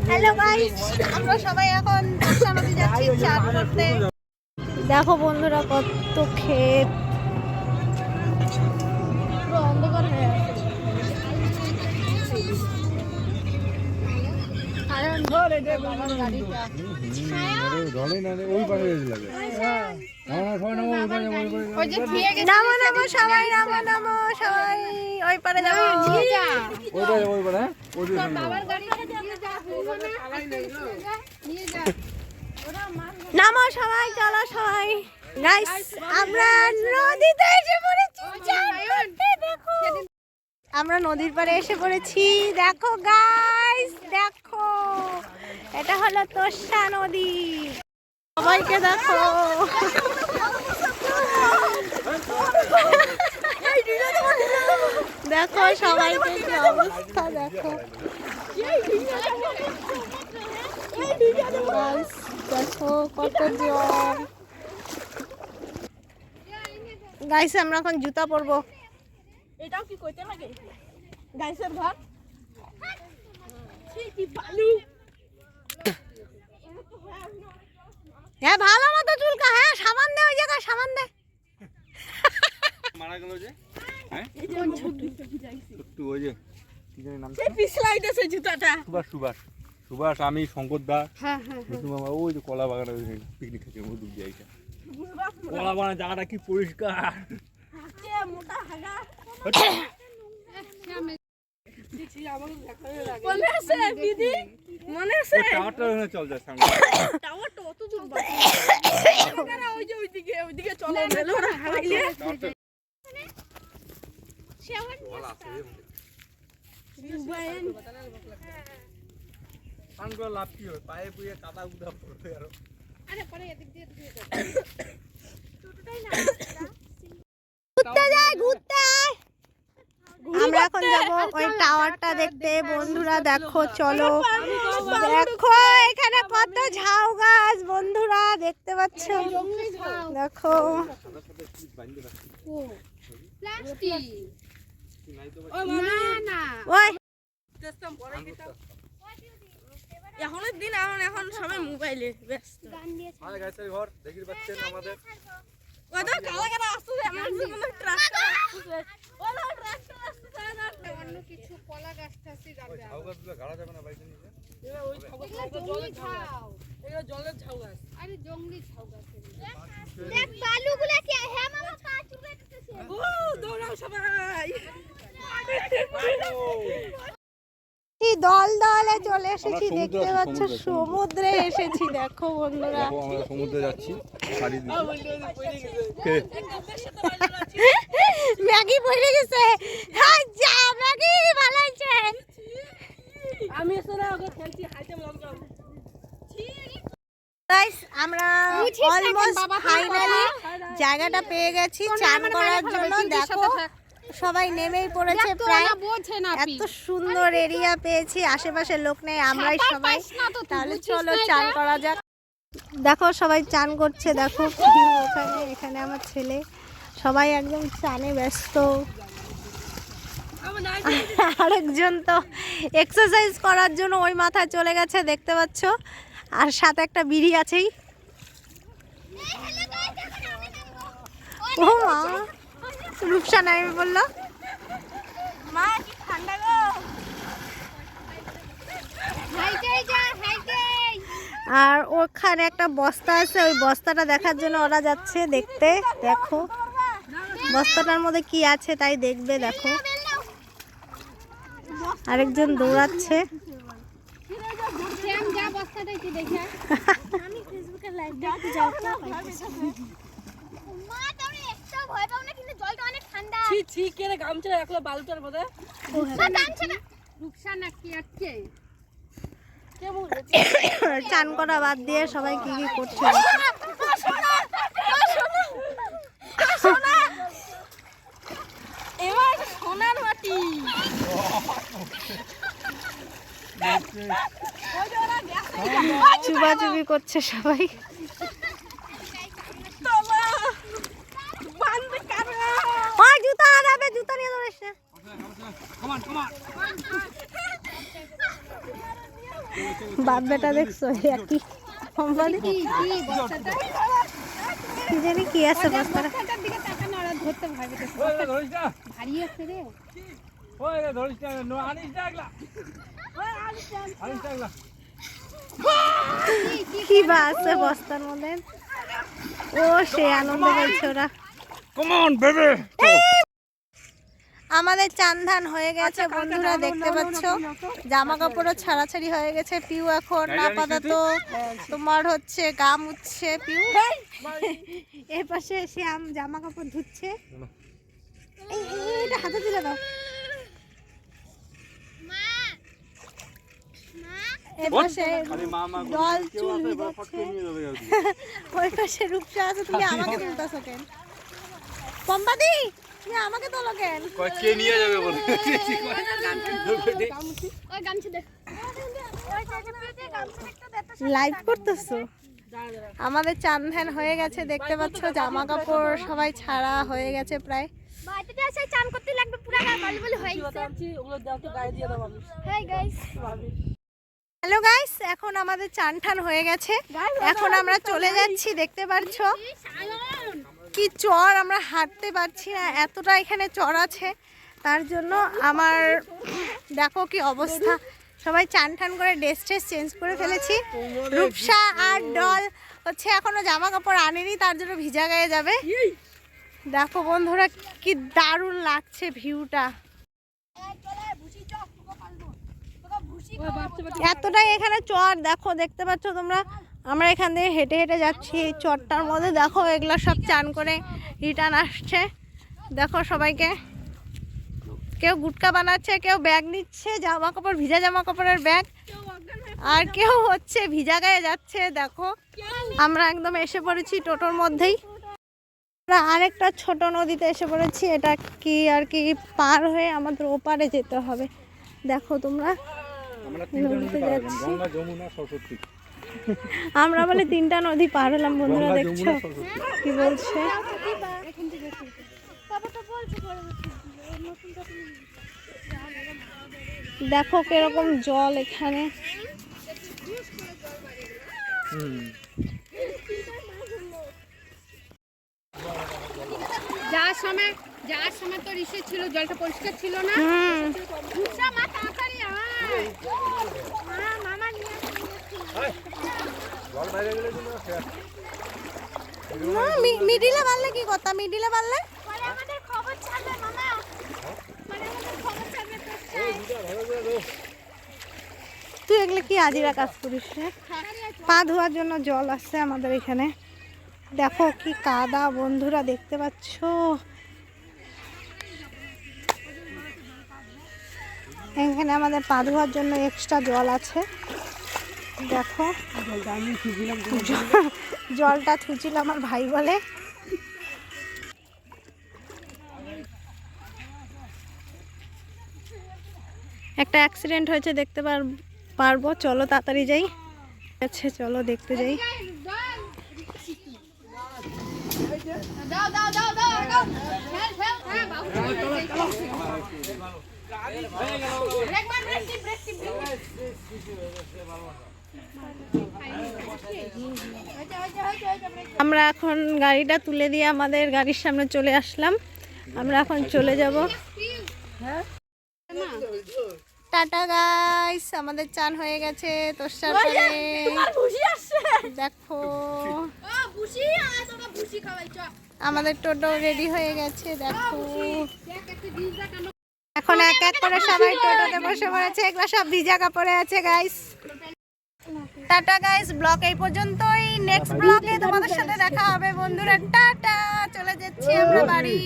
Hello guys, আমরা সবাই এখন তোষা নদী যাচ্ছি চান করতে। দেখো বন্ধুরা কত ক্ষেত, পুরো অন্ধকার হয়ে আছে। নামো নামো সবাই, নামো নামো সবাই, ওই পারে যাবো। নামো সবাই, চলো সবাই। গাইস আমরা নদীতে এসে পড়েছি, দেখো আমরা নদীর পাড়ে এসে পড়েছি। দেখো গাইস, দেখো এটা হলো তোষা নদী। সবাইকে দেখো, দেখো সবাইকে কি অবস্থা, দেখো দেখো কত জল। গাইস আমরা এখন জুতা পরবো। এটাও কি কইতে লাগে গাইসের ঘর কি বালু। হ্যাঁ ভালো মতো চুলকা, হ্যাঁ সাবান দে, ওই জায়গায় সাবান দে। মারা গেল যে, হ্যাঁ কোন ছোট্ট ওই যে কি জানি নাম, সেই পিছলাইতেছে জুতাটা। সুভাষ সুভাষ সুভাষ, আমি শঙ্কর দা, হ্যাঁ হ্যাঁ মিঠু মামা, ওই যে কলা বাগানে পিকনিক খেতে ওই জায়গা, কলা বাগানের জায়গাটা কি পরিষ্কার। মোটা হাগা মনে আছে দিদি, মনে আছে টাওয়ারটা ওখানে চল যায় সামনে, টাওয়ারটা অত দূর বাকি ওই যে ওইদিকে চলে গেল ওরা হারাইলে সানগুলো লাভ কি হয়, পায়ে পুয়ে কাদা উদা পড়বে আরো। আরে পরে এদিক দিয়ে ছোটটাই না ঘুরতে যাই, ঘুরতে আয়। আমরা এখন যাব ওই টাওয়ারটা দেখতে। বন্ধুরা দেখো, চলো দেখো এখানে কত ঝাউ গাছ, বন্ধুরা দেখতে পাচ্ছ, দেখো ওই এখনের দিন এখন সবাই মোবাইলে ব্যস্ত। আরে গাইসের ঘর দেখি পাচ্ছেন আমাদের, কত কালা কালা আসছে, আমার জীবনে ট্রাক্টর আসছে, ওলা ট্রাক্টর আসছে না অন্য কিছু কলা গাছটা আছে যাবে। ঝাউ গাছগুলো গাড়া যাবে না বাইকে নিয়ে, ওই জলের ঝাউ, এগুলো জলের ঝাউ গাছ। আরে জংলি ঝাউ গাছ, দেখ বালুগুলা কি, হ্যাঁ মামা পা চুবে দিতেছে। ও দৌড়াও সবাই, দল দলে চলে এসেছি, দেখতে পাচ্ছ সমুদ্রে এসেছি। দেখো বন্ধুরা, দেখো আমরা সমুদ্রে যাচ্ছি, শাড়ি দিয়ে ম্যাগি পড়ে গেছে। হ্যাঁ যা ম্যাগি ভালো আছে। আমি এসে ওকে খেলছি হাইতে মজা। গাইস আমরা অলমোস্ট ফাইনালি জায়গাটা পেয়ে গেছি চান করার জন্য। দেখো সবাই নেমেই পড়েছে, প্রায় এত সুন্দর এরিয়া পেয়েছি, আশেপাশে লোক নেই, আমরাই সবাই। তাহলে চলো চান করা যাক। দেখো সবাই চান করছে, দেখো ওখানে, এখানে আমার ছেলে, সবাই একদম চানে ব্যস্ত। আরেকজন তো এক্সারসাইজ করার জন্য ওই মাথায় চলে গেছে, দেখতে পাচ্ছ, আর সাথে একটা বিড়ি আছেই। ও মা, রূপসা নামে বললো, মা কি ঠান্ডা গো। আর ওখানে একটা বস্তা আছে, ওই বস্তাটা দেখার জন্য ওরা যাচ্ছে দেখতে। দেখো বস্তাটার মধ্যে কি আছে তাই দেখবে। দেখো আরেকজন দৌড়াচ্ছে। গামছা রাখলো বালুটার মধ্যে, চান করা বাদ দিয়ে সবাই কি কি করছে। এবার সোনার মাটি চুবাচুবি করছে সবাই। জুতা হারাবে, জুতা নিয়ে দৌড়াস না। বাপ বেটা দেখছো একই কোম্পানি কি জানি কি আছে বস্তাটা। ধরতে ভাই ভারী আছে রে। কি বা আছে বস্তার মধ্যে? ও সে আনন্দ পাইছে ওরা। আমাদের চান ধান হয়ে গেছে বন্ধুরা, দেখতে পাচ্ছ জামা কাপড়ও ছাড়াছাড়ি হয়ে গেছে। পিউ এখন আপাতত তোমার হচ্ছে গা মুছছে পিউ, এর পাশে এসে জামা কাপড় ধুচ্ছে। এটা হাতে দিলে দাও। এর পাশে জল চুল ভিজাচ্ছে। ওই পাশে রূপসা আছে, তুমি আমাকে তুলতেছো কেন? পম্পাদি তুমি আমাকে তোলো কেন? কে নিয়ে যাবে বলে লাইভ করতেছো? আমাদের চান ধ্যান হয়ে গেছে দেখতে পাচ্ছ, জামা কাপড় সবাই ছাড়া হয়ে গেছে প্রায়। চান করতে লাগবে পুরো গায়ে বলি হয়ে গেছে। হাই গাইস, হ্যালো গাইস, এখন আমাদের চান ঠান হয়ে গেছে, এখন আমরা চলে যাচ্ছি। দেখতে পাচ্ছ কি চর, আমরা হাঁটতে পারছি না, এতটা এখানে চর আছে। তার জন্য আমার দেখো কি অবস্থা, সবাই চান ঠান করে ড্রেস ট্রেস চেঞ্জ করে ফেলেছি। রূপসা আর ডল হচ্ছে এখনো জামা কাপড় আনেনি, তার জন্য ভিজা গায়ে যাবে। দেখো বন্ধুরা কি দারুণ লাগছে ভিউটা, এতটাই এখানে চর। দেখো দেখতে পাচ্ছ তোমরা, আমরা এখান থেকে হেঁটে হেঁটে যাচ্ছি এই চরটার মধ্যে। দেখো এগুলা সব চান করে রিটার্ন আসছে। দেখো সবাইকে, কেউ গুটকা বানাচ্ছে, কেউ ব্যাগ নিচ্ছে, জামা কাপড় ভিজা জামা কাপড়ের ব্যাগ, আর কেউ হচ্ছে ভিজা গায়ে যাচ্ছে। দেখো আমরা একদম এসে পড়েছি টোটোর মধ্যেই। আমরা আরেকটা ছোট নদীতে এসে পড়েছি, এটা কি আর কি পার হয়ে আমাদের ওপারে যেতে হবে। দেখো তোমরা নদীতে যাচ্ছি আমরা, বলে 3টা নদী পার হলাম বন্ধুরা। দেখছো কি বলছে? দেখো কিরকম জল এখানে। যাওয়ার সময় তো ঋষি ছিল, জলটা পরিষ্কার ছিল না। মা তাড়াতাড়ি আয়, মামা নিয়ে মিডিলে পারলে কি কথা, মিডিলে পারলে আমাদের খবর ছাড়বে মামা, আমাদের খবর ছাড়বে। তুই এগুলো কি আজিরা কাজ করিস রে? পা ধোয়ার জন্য জল আসছে আমাদের এখানে। দেখো কি কাদা বন্ধুরা, দেখতে পাচ্ছ? এখানে আমাদের পা ধোয়ার জন্য এক্সট্রা জল আছে। দেখো জলটা থুচিল আমার ভাই বলে। একটা অ্যাক্সিডেন্ট হয়েছে দেখতে পারবো, চলো তাড়াতাড়ি যাই। আচ্ছা চলো দেখতে যাই। আমরা এখন গাড়িটা তুলে দিয়ে আমাদের গাড়ির সামনে চলে আসলাম। আমরা এখন চলে যাব। টাটা গাইস, আমাদের চান হয়ে গেছে তোষার পরে। দেখো আমাদের টোটো রেডি হয়ে গেছে। দেখো এখন এক এক করে সবাই টোটোতে বসে পড়েছে, এগুলো সব ভিজা কাপড়ে আছে গাইস। টাটা গাইস, ব্লগ এই পর্যন্তই। নেক্সট ব্লগে তোমাদের সাথে দেখা হবে বন্ধুরা। টাটা, চলে যাচ্ছি আমরা বাড়ি।